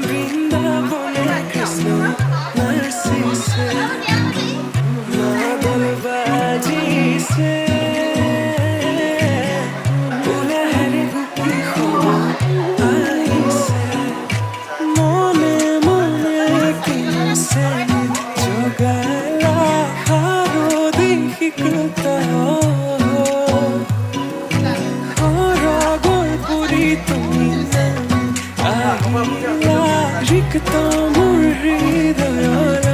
বৃন্দাবনে কৃষ্ণ নাৰ্সি সে মাদল বাজিছে উলাহেৰে গোপী আহিছে মনে মনে কিছে জগালা হাৰদি কৃত ৰিক্ত মোৰ হৃদয়ৰ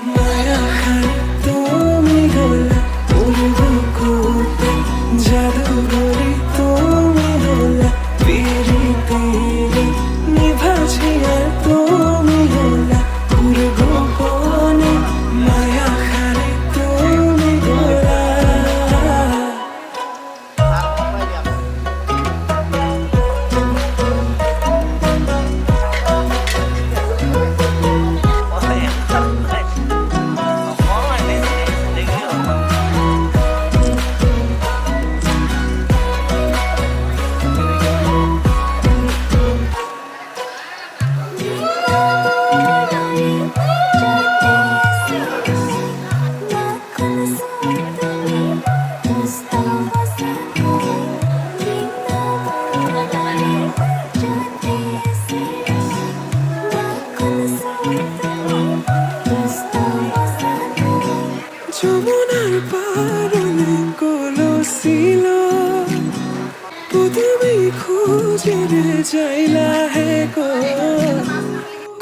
মায়াখান তুমি গলা মোর বুকুতে জাদুঘরে তুমি হলা পিরিতিরে নিভাছিয়া তুমি হলা যমুনার পারলে কলসিল তুমি খুঁজে যাইলা হে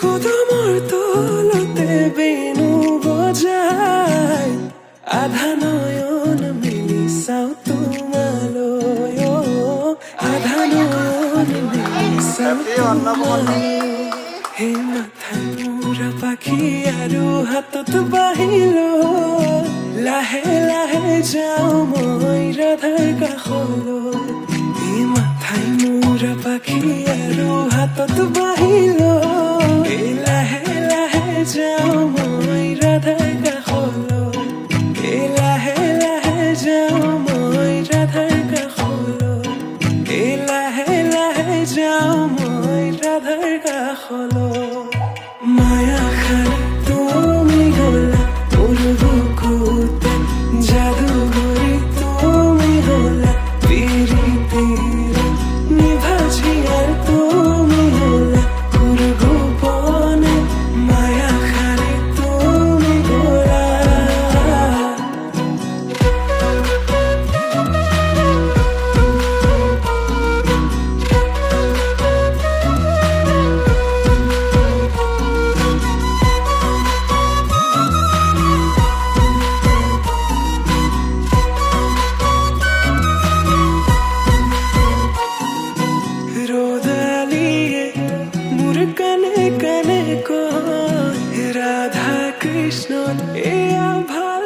কদমৰ তলতে বেণু বজাই আধা নয়ন মিলি চাও তোমালৈ আধা নয়ন মিলি চাও তোমালৈ হে মাথাই মূৰা পাখি আৰু হাতত বাহিল লাহে লাহে যাওঁ মই ৰাধাৰ কাষলৈ এই মাথাই মূৰা পাখি আৰু হাতত বাহিল লাহে লাহে যাওঁ মই ৰাধাৰ কাষলৈ এই লাহে লাহে যাওঁ মই ৰাধাৰ কাষলৈ এই লাহে লাহে যাওঁ মই ৰাধাৰ কাষলৈ মায়াখান তুমি গলা মোর বুকুতে জাদুঘরে তুমি হলা পিরিতিরে নিভাছিয়া তুমি হলা ঘুর গোপনে মায়াখানে তুমি গলা কানে কানে কয় রাধা কৃষ্ণ এয়া ভাল